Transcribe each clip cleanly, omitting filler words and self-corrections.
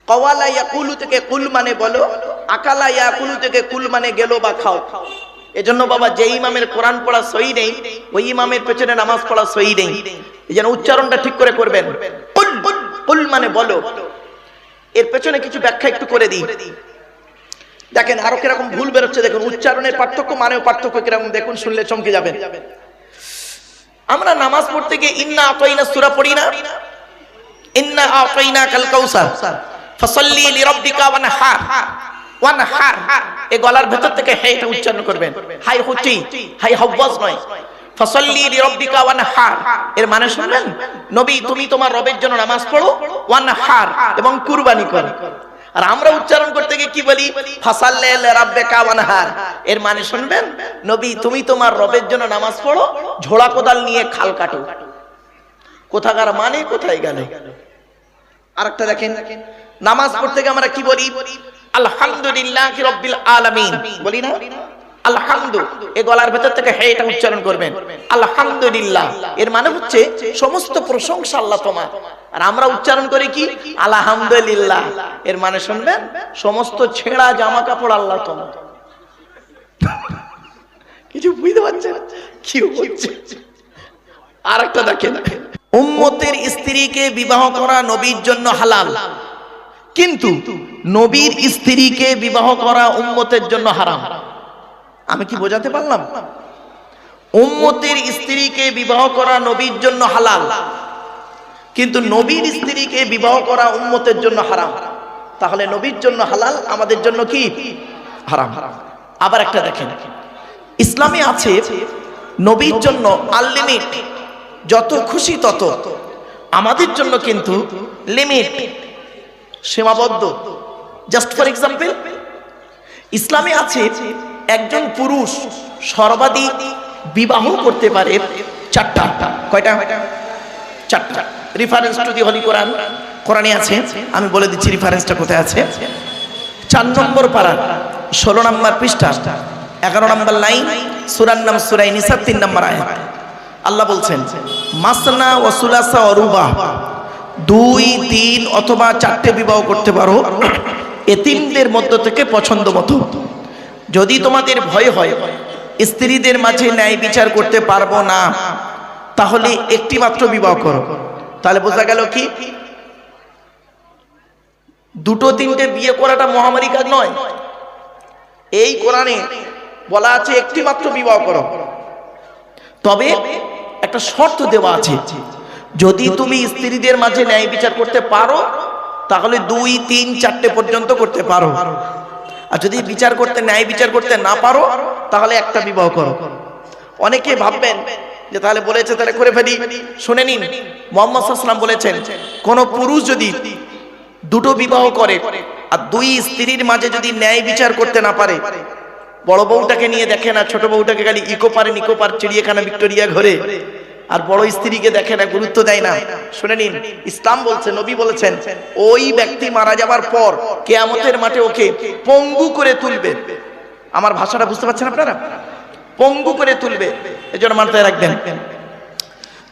কওয়ালা ইয়াকুলু থেকে কুল মানে বলো, আকালা ইয়াকুলু থেকে কুল মানে গেল বা খাও। এজন্য বাবা যে ইমামের কোরআন পড়া সহি নেই, ওই ইমামের পেছনে নামাজ পড়া সহি নেই। এজন্য উচ্চারণটা ঠিক করে করবেন। কুল কুল মানে বলো। এর পেছনে কিছু ব্যাখ্যা একটু করে দিই। দেখেন আরো কিরকম ভুল বেরোচ্ছে, দেখুন উচ্চারণের পার্থক্য মানেও পার্থক্য কিরকম, দেখুন শুনলে চমকে যাবেন। আমরা নামাজ পড়তে গিয়ে ইন্না আতাইনা সূরা পড়ি না? ইন্না আতাইনা কাল কাউসার ফাসাল্লি লিরাব্বিকা ওয়ানহার। ওয়ানহার এই গলার ভেতর থেকে হে এটা উচ্চারণ করবেন, হাই হুচি, হাই হাওয়াজ নয়। ফাসাল্লি লিরাব্বিকা ওয়ানহার এর মানে শুনবেন, নবী তুমি তোমার রবের জন্য নামাজ পড়ো, ওয়ানহার এবং কুরবানি করো। আর আমরা উচ্চারণ করতে গিয়ে কি বলি? ফাসাল্লি লিরাব্বিকা ওয়ানহার এর মানে শুনবেন, নবী তুমি তোমার রবের জন্য নামাজ পড়ো, ঝোড়া কোদাল নিয়ে খাল কাটো। কোথাকার মানে কোথায় গেল? আরেকটা দেখেন, নামাজ পড়তে গিয়ে আমরা কি বলি? আলহামদুলিল্লাহি রাব্বিল আলামিন বলি না? আলহামদু এই গলার ভেতর থেকে হে এটা উচ্চারণ করবেন, আলহামদুলিল্লাহ এর মানে হচ্ছে সমস্ত প্রশংসা আল্লাহ তোমার। আর আমরা উচ্চারণ করি কি? আলহামদুলিল্লাহ এর মানে শুনবেন, সমস্ত ছেঁড়া জামা কাপড় আল্লাহ তোমার। কিছু বুঝতে পারছেন কি হচ্ছে? আরেকটা দেখেন, উম্মতের স্ত্রীকে বিবাহ করা নবীর জন্য হালাল, কিন্তু নবীর স্ত্রীকে বিবাহ করা উম্মতের জন্য হারাম। আমি কি বোঝাতে পারলাম? উম্মতের স্ত্রীকে বিবাহ করা নবীর জন্য হালাল, কিন্তু নবীর স্ত্রীকে বিবাহ করা উম্মতের জন্য হারাম। তাহলে নবীর জন্য হালাল, আমাদের জন্য কি হারাম। আবার একটা দেখেন, ইসলামে আছে নবীর জন্য আনলিমিট, যত খুশি তত। আমাদের জন্য কিন্তু লিমিট, সীমাবদ্ধ। জাস্ট ফর এক্সাম্পল, ইসলামে আছে একজন পুরুষ সর্বাধিক বিবাহ করতে পারে চারটা। কয়টা? চারটা। রেফারেন্স টু দি হোলি কোরআন, কোরআনে আছে। আমি বলে দিচ্ছি রেফারেন্সটা কোথায় আছে। 4 নম্বর পারা 16 নম্বর পৃষ্ঠা 11 নম্বর লাইন, সূরার নাম সূরা নিসা 3 নম্বর আয়াত। আল্লাহ বলছেন মাসনা ওয়া সুলাসা ওয়া রুবা, 2, 3 অথবা 4টে বিবাহ করতে পারো এতিমদের মধ্য থেকে পছন্দ মতো। যদি তোমাদের ভয় হয় স্ত্রীদের মাঝে ন্যায় বিচার করতে পারবো না, তাহলে একটি মাত্র বিবাহ করো। তাহলে বোঝা গেল কি 2-3টে বিয়ে করাটা মহামারী কাজ নয়। এই কোরআনে বলা আছে একটি মাত্র বিবাহ করো, তবে একটা শর্ত দেওয়া আছে, যদি তুমি স্ত্রীদের মাঝে ন্যায় বিচার করতে পারো তাহলে 2, 3, 4টে পর্যন্ত করতে পারো। আর যদি ন্যায় বিচার করতে না পারো তাহলে একটা বিবাহ করো। অনেকে ভাববেন যে তাহলে বলেছে তাহলে করে ফেলি। শুনে নিন, মুহাম্মদ সাল্লাল্লাহু আলাইহি ওয়াসাল্লাম বলেছেন কোন পুরুষ যদি 2টো বিবাহ করে আর 2 স্ত্রীর মাঝে যদি ন্যায় বিচার করতে না পারে, বড় বউটাকে নিয়ে দেখে না, ছোট বউটাকে খালি ইকো পার চিড়িয়াখানা ভিক্টোরিয়া ঘরে, আর বড় স্ত্রীকে দেখে না, গুরুত্ব দেয় না। শুনে নিন, ইসলাম বলছে, নবী বলেছেন, ওই ব্যক্তি মারা যাবার পর কিয়ামতের মাঠে ওকে পঙ্গু করে তুলবে। আমার ভাষাটা বুঝতে পারছেন আপনারা? পঙ্গু করে তুলবে, এজন্য মাথায় রাখবেন।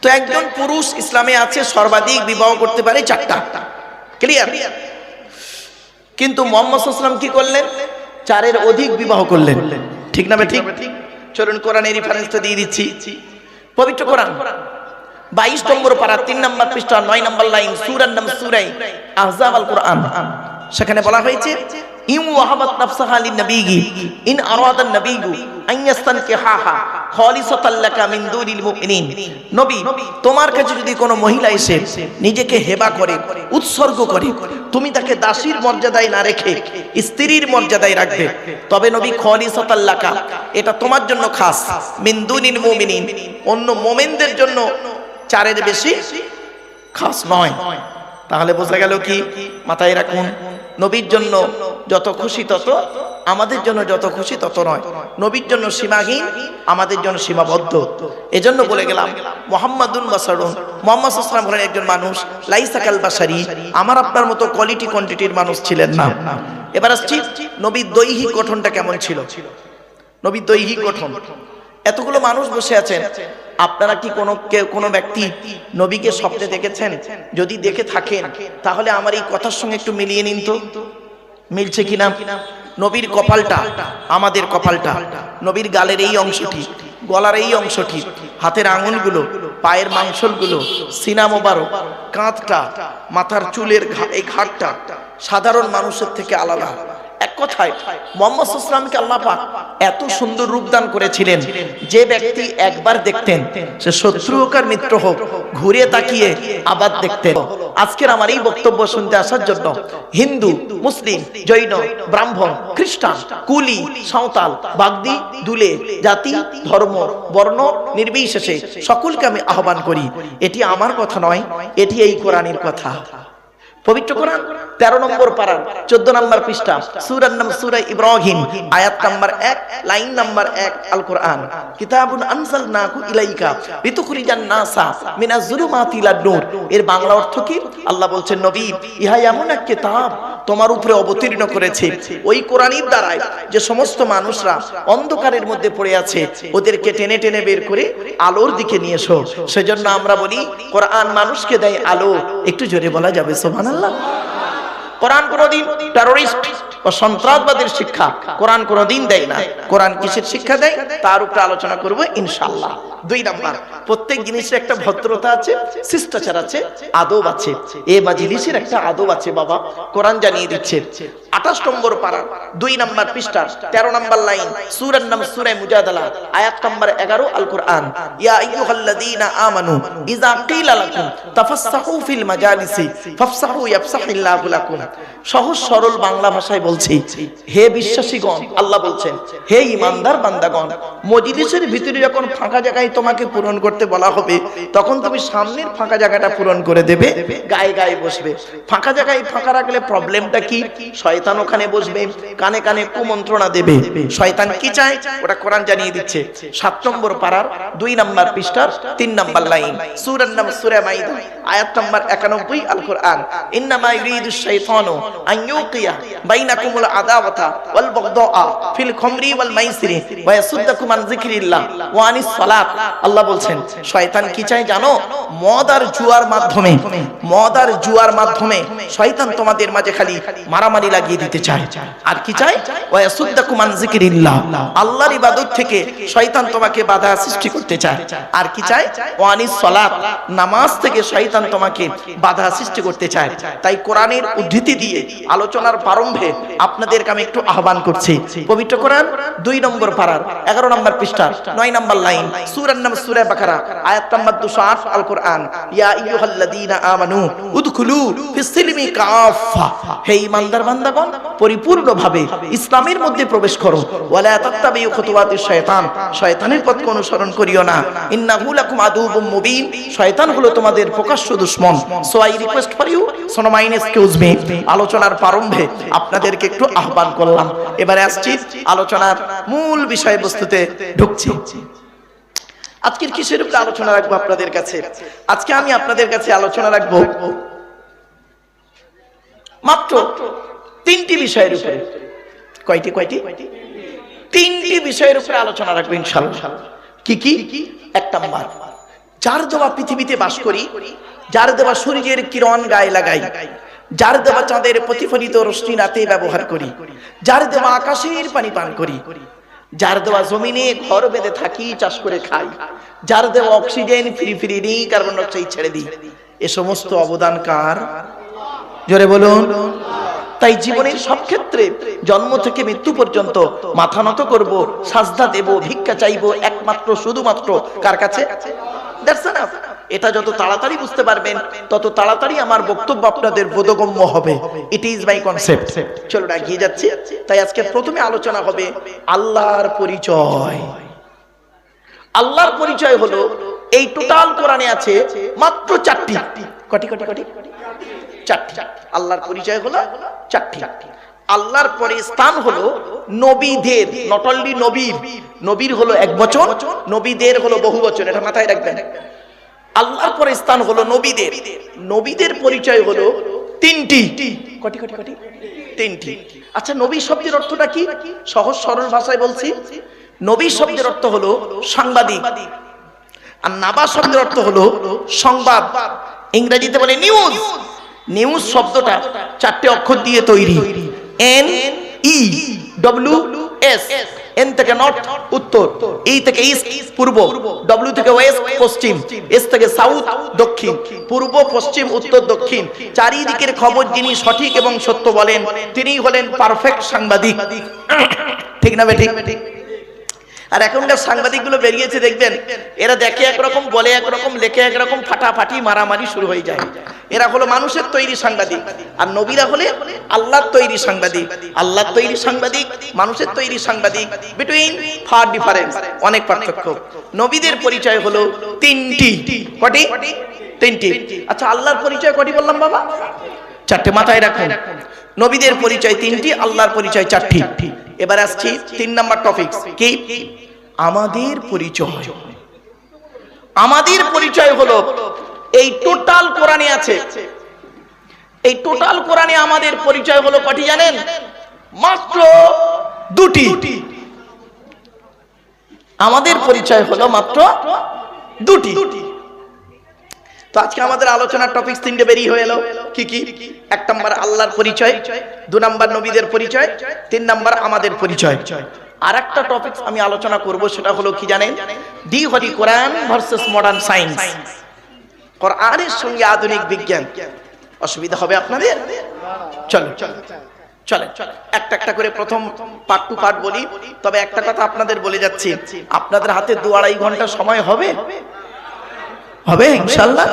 তো একজন পুরুষ ইসলামে আছে সর্বাধিক বিবাহ করতে পারে 4টা। ক্লিয়ার? কিন্তু মুহাম্মদ সাল্লাল্লাহু আলাইহি ওয়াসাল্লাম কি করলেন? 4-এর অধিক বিবাহ করলেন। ঠিক না? ঠিক। চলুন কোরআনের রেফারেন্সটা দিয়ে দিচ্ছি। পবিত্র কোরআন 22 নম্বর পারা 3 নম্বর পৃষ্ঠা 9 নম্বর লাইন, সূরার নাম সূরা আহজাব আল কোরআন। সেখানে বলা হয়েছে ইন ওয়াহাবাত নাফসাহা লিন-নবিয়্যি ইন আরাদান নাবিয়্যু আন ইয়াস্তানকিহাহা খালিসাতাল লাকা মিন দুনিল মুমিনিন। নবী, তোমার কাছে যদি কোনো মহিলা এসে নিজেকে হেবা করে, উৎসর্গ করে, তুমি তাকে দাসীর মর্যাদায় না রেখে স্ত্রীর মর্যাদায় রাখবে, তবে নবী খালিসাতাল লাকা, এটা তোমার জন্য খাস, মিন দুনিল মুমিনিন, অন্য মুমিনদের জন্য 4-এর বেশি খাস নয়। তাহলে বোঝা গেল কি? মাথায় রাখুন, নবীর জন্য যত খুশি তত, আমাদের জন্য যত খুশি তত নয়। নবীর জন্য সীমাহীন, আমাদের জন্য সীমাবদ্ধ। এজন্য বলে গেলাম মুহাম্মাদুন বাশারুন, মুহাম্মদ সাল্লাল্লাহু আলাইহি ওয়াসাল্লাম হলেন একজন মানুষ, লাইসা কাল বাশারি, আমার আপনার মতো কোয়ালিটি কোয়ান্টিটির মানুষ ছিলেন না। এবার আসছি নবীর দৈহিক গঠনটা কেমন ছিল। নবীর দৈহিক গঠন এতগুলো মানুষ বসে আছেন, আপনারা কি কোনো ব্যক্তি নবীকে স্বপ্নে দেখেছেন? যদি দেখে থাকেন তাহলে আমার এই কথার সঙ্গে একটু মিলিয়ে নিন তো, মিলছে কিনা। নবীর কপালটা আমাদের কপালটা, নবীর গালের এই অংশটি, গলার এই অংশটি, হাতের আঙুলগুলো, পায়ের মাংসলগুলো, সিনা মোবারক, কাঁধটা, মাথার চুলের এই ঘাটটা সাধারণ মানুষের থেকে আলাদা। এক কথায় মুহাম্মদ সাল্লাল্লাহু আলাইহি ওয়াসাল্লামকে আল্লাহ পাক এত সুন্দর রূপ দান করেছিলেন, যে ব্যক্তি একবার দেখতেন সে শত্রু হোক আর মিত্র হোক ঘুরে তাকিয়ে আবার দেখতেন। আজকের আমার এই বক্তব্য শুনতে আসার জন্য হিন্দু, মুসলিম, জৈন, ব্রাহ্মণ, খ্রিস্টান, কুলি, সাঁওতাল, বাগদি, দুলে, জাতি, ধর্ম, বর্ণ নির্বিশেষে সকলকে আমি আহ্বান করি। এটি আমার কথা নয়, এটি এই কোরআনের কথা। পবিত্র কোরআন 13 নম্বর পারা 14 নম্বর পৃষ্ঠা, সূরার নাম সূরা ইব্রাহিম, আয়াত নাম্বার 1, লাইন নাম্বার 1। আল কোরআন কিতাবুন আনজালনাহু ইলাইকা লিতুখরিজান নাসা মিনাজ যুলুমাতি ইলান নূর। এর বাংলা অর্থ কি? আল্লাহ বলছেন, নবী, ইহা এমন এক কিতাব তোমার উপরে অবতীর্ণ করেছে, ওই কোরআনের দ্বারাই যে সমস্ত মানুষরা অন্ধকারের মধ্যে পড়ে আছে ওদেরকে টেনে টেনে বের করে আলোর দিকে নিয়ে এসো। সেজন্য আমরা বলি কোরআন মানুষকে দেয় আলো। একটু জোরে বলা যাবে সুবহানাল্লাহ। কোরআন কোনদিন টেররিস্ট ও সন্ত্রাসবাদের শিক্ষা কোরআন কোনদিন দেয় না। কোরআন কিসের শিক্ষা দেয় তার উপরে আলোচনা করব ইনশাআল্লাহ। 2 নাম্বার, প্রত্যেক জিনিসের একটা ভদ্রতা আছে, শিষ্টাচার আছে, আদব আছে। এই মাজলিসের একটা আদব আছে বাবা, কোরআন জানিয়ে দিচ্ছে। 28 নম্বর পারা 2 নম্বর পৃষ্ঠা 13 নম্বর লাইন, সূরার নাম সূরা মুজাদালা, আয়াত নম্বর 11। আল কোরআন ইয়া আইয়ুহাল্লাযীনা আমানু ইযা কিলা লাকুম তাফাসসাহু ফিল মাজালিসি ফাফসাহু ইয়াফসাহিল্লাহু লাকুম। সহজ সরল বাংলা ভাষায় বলছি, হে বিশ্বাসীগণ, আল্লাহ বলছেন, হে ঈমানদার বান্দাগণ, মজলিসের ভিতরে যখন ফাঁকা জায়গায় তোমাকে পূরণ করতে বলা হবে তখন তুমি সামনের ফাঁকা জায়গাটা পূরণ করে দেবে, গায়ে গায়ে বসবে। ফাঁকা জায়গায় ফাঁকা রাখলে প্রবলেমটা কি? শয়তান ওখানে বসবে, কানে কানে কুমন্ত্রণা দেবে। শয়তান কি চায় ওটা কোরআন জানিয়ে দিচ্ছে। 7 নম্বর পারার 2 নম্বর পৃষ্ঠার 3 নম্বর লাইন, সূরার নাম সূরা মাইদা, আয়াত নম্বর 91। আল কোরআন ইন্নামা ইউরিদুশ শাইতানু আন ইউকিয়া বাইনাকুমুল আদাওয়াতা ওয়াল বাগদাআ ফিল খামরি ওয়াল মাইসিরি ওয়া ইয়াসুদ্দাকুম আন যিকরিল্লাহ ওয়া আনিস সালাত। আল্লাহ বলছেন, শয়তান কি চায় জানো? মদ আর জুয়ার মাধ্যমে শয়তান তোমাদের মাঝে খালি মারামারি লাগিয়ে দিতে চায়। আর কি চায়? ওয়া ইয়াসুদ্দাকুম আন যিকরিল্লাহ, আল্লাহর ইবাদত থেকে শয়তান তোমাকে বাধা সৃষ্টি করতে চায়। আর কি চায়? ওয়া আনিস সালাত, নামাজ থেকে শয়তান তোমাকে বাধা সৃষ্টি করতে চায়। তাই কোরআনের উদ্ধৃতি দিয়ে আলোচনার প্রারম্ভে আপনাদেরকে আমি একটু আহ্বান করছি। পবিত্র কোরআন 2 নম্বর পারার 11 নম্বর পৃষ্ঠা 9 নম্বর লাইন, সূরার নাম সূরা বাকারা, আয়াত নম্বর 208। আল কোরআন ইয়া আইয়ুহাল্লাযীনা আমানু উদখুলু ফিস সিলমি কাফা, হে ঈমানদার বান্দাগণ, পরিপূর্ণভাবে ইসলামের মধ্যে প্রবেশ করো। ওয়ালা তাত্তাবিউ খুতুওয়াতিশ শায়তান, শয়তানের পথকে অনুসরণ করিও না। ইন্নাহু লাকুম আদুউম মুবিন, শয়তান হলো তোমাদের প্রকাশ্য দুশমন। So I request for you, সোনো মাইন এক্সকিউজ মি, আলোচনার প্রারম্ভে আপনাদেরকে একটু আহ্বান করলাম। এবারে আসছি আলোচনার মূল বিষয়বস্তুতে ঢুকছি। আজকের কিসের উপরে আলোচনা রাখবো আপনাদের কাছে? আজকে আমি আপনাদের কাছে আলোচনা রাখবো মাত্র 3টি বিষয়ের উপরে। কয়টি? 3টি বিষয়ের উপরে আলোচনা রাখবো ইনশাআল্লাহ। কি কি? 1 নাম্বার, যার দেওয়া পৃথিবীতে বাস করি, যার দেওয়া সূর্যের কিরণ গায়ে লাগাই, যার দেওয়া চাঁদের প্রতিফলিত রশ্মি রাতে ব্যবহার করি, যার দেওয়া আকাশের পানি পান করি, যার দেওয়া জমিনে ঘর বেঁধে থাকি, চাষ করে খাই, যার দেওয়া অক্সিজেন ফিরি নিই, কার্বন ডাই অক্সাইড ছেড়ে দিই, এ সমস্ত অবদান কার? জোরে বলুন। তাই জীবনের সব ক্ষেত্রে জন্ম থেকে মৃত্যু পর্যন্ত মাথা নত করব, সাজদা দেব, ভিক্ষা চাইব একমাত্র শুধুমাত্র কার কাছে? That's enough. এটা যত তাড়াতাড়ি বুঝতে পারবেন তত তাড়াতাড়ি আমার বক্তব্য আপনাদের বোধগম্য হবে। It is my concept. চলো এগিয়ে যাচ্ছি। তাই আজকে প্রথমে আলোচনা হবে আল্লাহর পরিচয়। আল্লাহর পরিচয় হলো, এই টোটাল কোরআনে আছে মাত্র 4টি। কটি? 4টি। আল্লাহর পরিচয় হলো 4টি। আল্লাহর পরে স্থান হলো নবীদের, নট অনলি নবীর হলো এক বচন, নবীদের হলো বহু বচন, এটা মাথায় রাখবেন। আল্লাহর পরে স্থান হলো নবীদের পরিচয় হলো 3টি। কটি? 3টি। আচ্ছা, নবী শব্দের অর্থটা কি? সহজ সরল ভাষায় বলছি, নবী শব্দের অর্থ হলো সাংবাদিক, আর নাবা শব্দের অর্থ হলো সংবাদ, ইংরেজিতে বলে নিউজ। নিউজ শব্দটা 4টে অক্ষর দিয়ে তৈরি, N E W S. N থেকে নর্থ উত্তর, ই থেকে ইস্ট পূর্ব, ডব্লিউ থেকে ওয়েস্ট পশ্চিম, এস থেকে সাউথ দক্ষিণ। পূর্ব পশ্চিম উত্তর দক্ষিণ চারিদিকের খবর যিনি সঠিক এবং সত্য বলেন তিনিই হলেন পারফেক্ট সাংবাদিক। ঠিক না বেঠিক? আর এখনকার সাংবাদিকগুলো বেরিয়েছে দেখবেন, এরা দেখে একরকম, বলে একরকম, লেখে একরকম, ফাটাফাটি মারামারি শুরু হয়ে যায়। এরা হলো মানুষের তৈরি সাংবাদিক, আর নবীরা হলে আল্লাহর তৈরি সাংবাদিক। আল্লাহর তৈরি সাংবাদিক, মানুষের তৈরি সাংবাদিক, বিটুইন ফার ডিফারেন্স, অনেক পার্থক্য। নবীদের পরিচয় হলো তিনটি। কটি? তিনটি। আচ্ছা, আল্লাহর পরিচয় কটি বললাম বাবা? 4টে। মাথায় রাখুন, নবীদের পরিচয় 3টি, আল্লাহর পরিচয় 4টি। এবার আসছি 3 নাম্বার টপিক, কি? আমাদের পরিচয়। আমাদের পরিচয় হলো এই টোটাল কোরআনে আছে। এই টোটাল কোরআনে আমাদের পরিচয় হলো কটি জানেন? মাত্র 2টি। আমাদের পরিচয় হলো মাত্র 2টি। তো আজকে আমাদের আলোচনার টপিক 3টে বেরিয়ে হয়ে এলো। কি কি? 1 নাম্বার আল্লাহর পরিচয়, 2 নাম্বার নবীদের পরিচয়, 3 নাম্বার আমাদের পরিচয়। আর একটা টপিক আমি আলোচনা করব, সেটা হলো কি জানেন? দি হলি কোরআন ভার্সেস মডার্ন সায়েন্স। কোরআনের সঙ্গে আধুনিক বিজ্ঞান। অসুবিধা হবে আপনাদের? চলো চলে একটা একটা করে প্রথম পার্ট টু পার্ট বলি। তবে একটা কথা আপনাদের বলে যাচ্ছি, আপনাদের হাতে 2-2.5 ঘন্টা সময় হবে? হবে ইনশাআল্লাহ?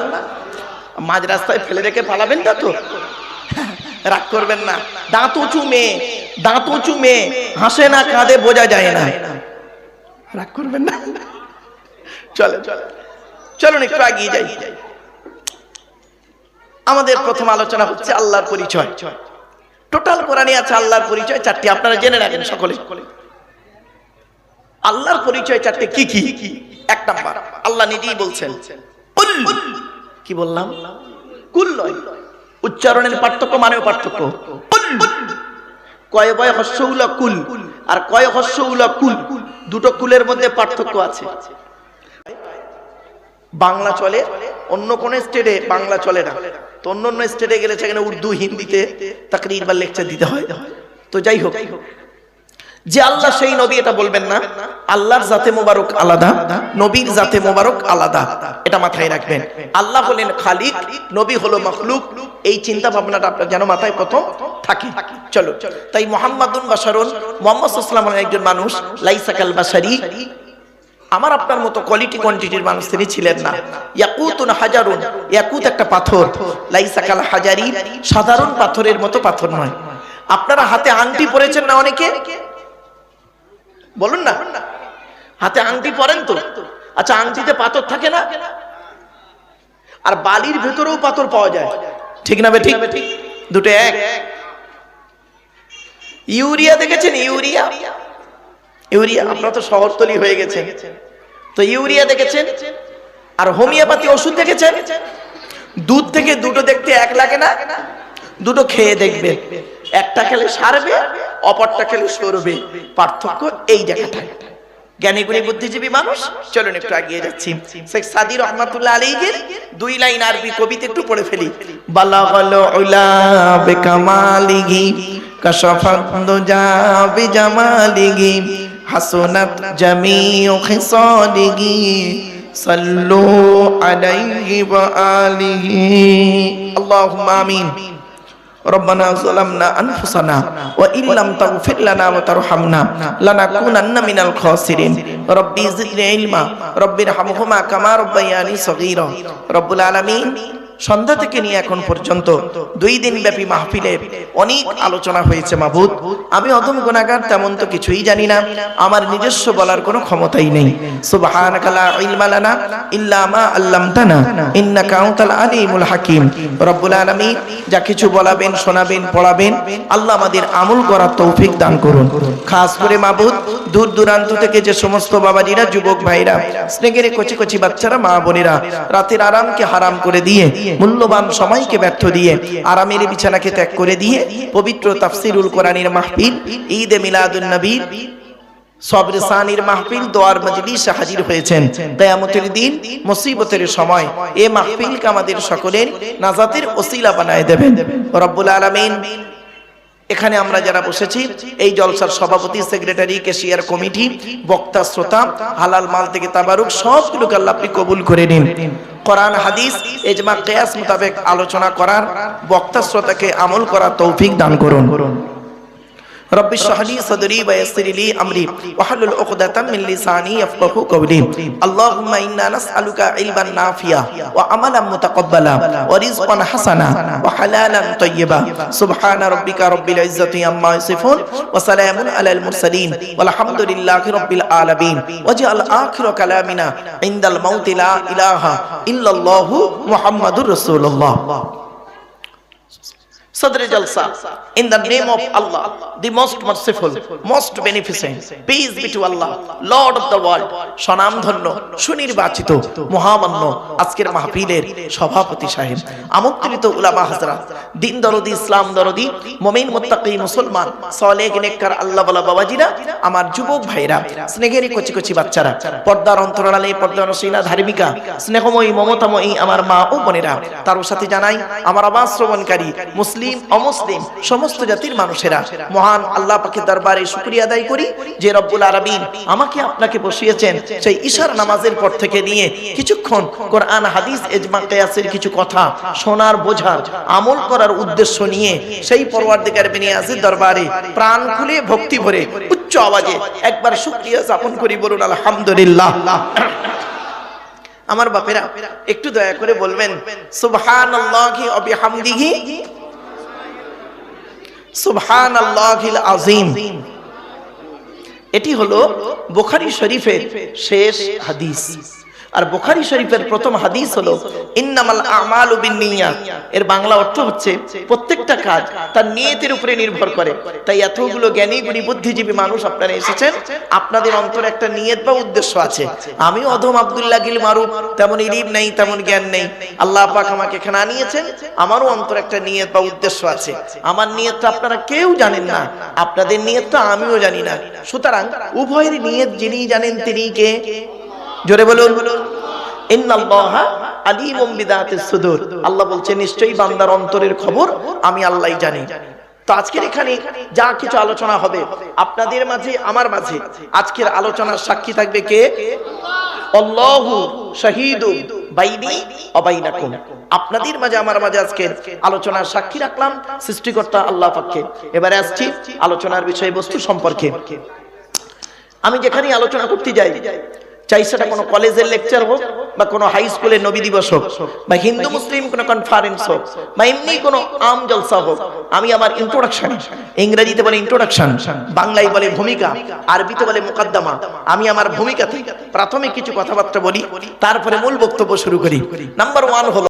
মাঝ রাস্তায় ফেলে রেখে পালাবেন না তো? রাগ করবেন না। দাঁত উঁচু মেয়ে হাসে না, কাঁদে বোঝা যায় না। রাগ করবেন না। চলুন একটু এগিয়ে যাই। আমাদের প্রথম আলোচনা হচ্ছে আল্লাহর পরিচয়। টোটাল কোরআনে আছে আল্লাহর পরিচয় 4টি, আপনারা জেনে রাখেন সকলে। আল্লাহর পরিচয় 4টি। কি কি? 1 নাম্বার, আল্লাহ নিজেই বলছেন, কুল। কি বললাম? কুল নয়, উচ্চারণের পার্থক্য, মানেও পার্থক্য। কুল। কয় বয় হস্যউলা কুল আর কয় হস্যউলা কুল, দুটো কুলের মধ্যে পার্থক্য আছে। বাংলা চলে, অন্য কোন স্টেটে বাংলা চলে না। তো অন্য স্টেটে গেলে সেখানে উর্দু, হিন্দিতে তাকরীর বা লেকচার দিতে হয়। তো যাই হোক, যে আল্লাহ সেই নবী এটা বলবেন না। আল্লাহর জাতে মোবারক আলাদা, নবীর জাতে মোবারক আলাদা, এটা মাথায় রাখবেন। আল্লাহ হলেন খালিক, নবী হলো মাখলুক। এই চিন্তা ভাবনাটা আপনার যেন মাথায় প্রথম থাকে। চলো, তাই মুহাম্মাদুন বাশারুন, মুহাম্মদ সাল্লাল্লাহু আলাইহি ওয়াসাল্লাম একজন মানুষ, লাইসা কাল বাশারি, আমার আপনার মতো কোয়ালিটি কোয়ান্টিটির মানুষ তিনি ছিলেন না। ইয়াকুতুন হাজারুন, ইয়াকুত একটা পাথর, লাইসা কাল হাজারি, সাধারণ পাথরের মতো পাথর নয়। আপনারা হাতে আংটি পরেছেন না অনেকে? বলুন না, হাতে আংটি পরেন তো? আচ্ছা, আংটিতে পাথর থাকে না? আর বালির ভেতরেও পাথর পাওয়া যায়, ঠিক না বেঠিক? দুটো এক। ইউরিয়া দেখেছেন? ইউরিয়া আপনারা তো শহরতলি হয়ে গেছেন, তো ইউরিয়া দেখেছেন? আর হোমিওপ্যাথি ওষুধ দেখেছেন? দুধ থেকে দুটো দেখতে এক লাগে না? দুটো খেয়ে দেখবেন, একটা খেলে সারবে, অপরটা খেলে সরবে। পার্থক্য এই জায়গাটায়। জ্ঞানী গুণী বুদ্ধিজীবী মানুষ। চলুন একটু এগিয়ে যাচ্ছি। শেখ সাদী রহমাতুল্লাহ আলাইহির 2 লাইন আরবি কবিতা একটু পড়ে ফেলি। বালাগাল উলা বিকামালিহি কাশাফাত দুজা বিজামালিহি হাসনাত জামিউ খিসালিহি সাল্লু আলাইহি ওয়া আলিহি আল্লাহুম্মা আমিন। ربنا ظلمنا أنفسنا وإن لم تغفر لنا وترحمنا لنكونن من الخاسرين ربي زدني علما ربي ارحمهما كما ربياني صغيرا رب العالمين। সন্ধ্যা থেকে নিয়ে এখন পর্যন্ত 2 দিন ব্যাপী মাহফিলে অনেক আলোচনা হয়েছে। মাবুদ, আমি অদম গুনাহগার, তেমন তো কিছুই জানি না, আমার নিজস্ব বলার কোনো ক্ষমতাই নেই। সুবহানাকা লা ইলমা লানা ইল্লা মা আল্লামতানা ইন্নাকা আনতাল আলিমুল হাকিম। রব্বুল আলামিন, যা কিছু বলাবেন, শোনাবেন, পড়াবেন, আল্লাহ আমাদের আমল করার তৌফিক দান করুন। খাস করে মাবুদ, দূর দূরান্ত থেকে যে সমস্ত বাবাজিরা, যুবক ভাইরা, স্নেহের কচি কচি বাচ্চারা, মা বোনেরা রাতের আরামকে হারাম করে দিয়ে, মূল্যবান সময়কে ব্যর্থ দিয়ে, আরামের বিছানাকে ত্যাগ করে দিয়ে পবিত্র তাফসিরুল কোরআনের মাহফিল, ঈদে মিলাদুন নবী সবরে সানির মাহফিল দোয়ার মজলিসে হাজির হয়েছেন। কিয়ামতের দিন মুসিবতের সময় এই মাহফিলকে আমাদের সকলের নাজাতের ওসিলা বানায় দেবেন রব্বুল আলামিন। এখানে আমরা যারা বসেছি এই জলসার সভাপতি, সেক্রেটারি, ক্যাশিয়ার কমিটি, বক্তা, শ্রোতা, হালাল মাল থেকে তাবারুক সবগুলোকে আল্লাহ আপনি কবুল করে নিন। কোরআন হাদিস ইজমা কিয়াস মোতাবেক আলোচনা করার, বক্তা শ্রোতাকে আমল করার তৌফিক দান করুন। رب اشرح لي صدري ويسر لي امري واحلل عقدة من لساني يفقهوا قولي اللهم انا نسالك علما نافعا وعملا متقبلا ورزقا حسنا وحلالا طيبا سبحان ربك رب العزة عما يصفون وسلام على المرسلين والحمد لله رب العالمين واجعل آخر كلامنا عند الموت لا اله الا الله محمد رسول الله. Sadr Jalsa, in the name of Allah, the most merciful, most beneficent, peace be to Allah, Lord of the world, স্বনামধন্য, সুনির্বাচিত, মহামান্য আজকের মাহফিলের সভাপতি সাহেব, আমন্ত্রিত উলামা হযরত, দিন দরদি, ইসলাম দরদি, মুমিন মুত্তাকি মুসলমান, সালেহ নেককার আল্লাহওয়ালা বাবাজিরা, আমার যুবক ভাইরা, স্নেহের কচি কচি বাচ্চারা, পর্দার অন্তরালে পর্দানশীলা ধার্মিকা, স্নেহময়ী মমতাময়ী আমার মা ও বোনেরা, তার সাথে জানাই আমার আওয়াজ শ্রবণকারী মুসলিম অমুসলিম সমস্ত জাতির মানুষেরা, মহান আল্লাহ পাকের দরবারে শুকরিয়া আদায় করি যে রব্বুল আলামিন আমাকে আপনাকে বসিয়েছেন সেই ইশার নামাজের পর থেকে নিয়ে কিছুক্ষণ কোরআন হাদিস ইজমা কিয়াসের কিছু কথা শোনার, বোঝার, আমল করার উদ্দেশ্য নিয়ে সেই পরওয়ারদিগার বিনিয়াজের দরবারে প্রাণ খুলে ভক্তি ভরে উচ্চ আওয়াজে একবার শুকরিয়া জ্ঞাপন করি, বলুন আলহামদুলিল্লাহ। আমার বাপেরা একটু দয়া করে বলবেন সুবহানাল্লাহি ওয়া বিহামদিহি সুবহানাল্লাহিল আযীম। এটি হলো বুখারী শরীফের শেষ হাদিস। আর বুখারী শরীফের প্রথম হাদিস হলো ইন্নামাল আমালু বিন্নিয়াত। এর বাংলা অর্থ হচ্ছে প্রত্যেকটা কাজ তার নিয়তের উপরে নির্ভর করে। তাই এতগুলো জ্ঞানী গুণী বুদ্ধিজীবী মানুষ আপনারা এসেছেন, আপনাদের অন্তরে একটা নিয়ত বা উদ্দেশ্য আছে। আমি অধম আব্দুল্লাহ গিল মারুফ, তেমন ইলম নেই, তেমন জ্ঞান নেই, আল্লাহ পাক আমাকে এখানে আনিয়েছেন, আমারও অন্তরে একটা নিয়ত বা উদ্দেশ্য আছে। আমার নিয়তটা আপনারা কেউ জানেন না, আপনাদের নিয়তটা আমিও জানি না। সুতরাং উভয়ের নিয়ত যিনি জানেন তিনি কে? জোরে বলুন ইন্নাল্লাহা আলিমুম বিযাতিস সুদূর। আল্লাহ বলছেন নিশ্চয়ই বান্দার অন্তরের খবর আমি আল্লাহই জানি। তো আজকের এখানে যা কিছু আলোচনা হবে আপনাদের মাঝে আমার মাঝে, আজকের আলোচনার সাক্ষী থাকবে কে? আল্লাহু শাহীদুন বাইনি ওয়া বাইনাকুম। আপনাদের মাঝে আমার মাঝে আজকের আলোচনার সাক্ষী রাখলাম সৃষ্টিকর্তা আল্লাহ পাককে। এবারে আসছি আলোচনার বিষয়বস্তু সম্পর্কে। আমি যেখানে আলোচনা করতে যাই, চাই সেটা কোনো কলেজের লেকচার হোক বা কোনো হাই স্কুলের নবী দিবস হোক বা হিন্দু মুসলিম কোনো কনফারেন্স হোক বা এমনি কোনো আম জলসা হোক, আমি আমার ইন্ট্রোডাকশন, ইংরেজিতে বলে ইন্ট্রোডাকশন, বাংলায় বলে ভূমিকা, আরবিতে বলে মুকদ্দমা, আমি আমার ভূমিকাতে প্রাথমিক কিছু কথাবার্তা বলি, তারপরে মূল বক্তব্য শুরু করি। নাম্বার 1 হলো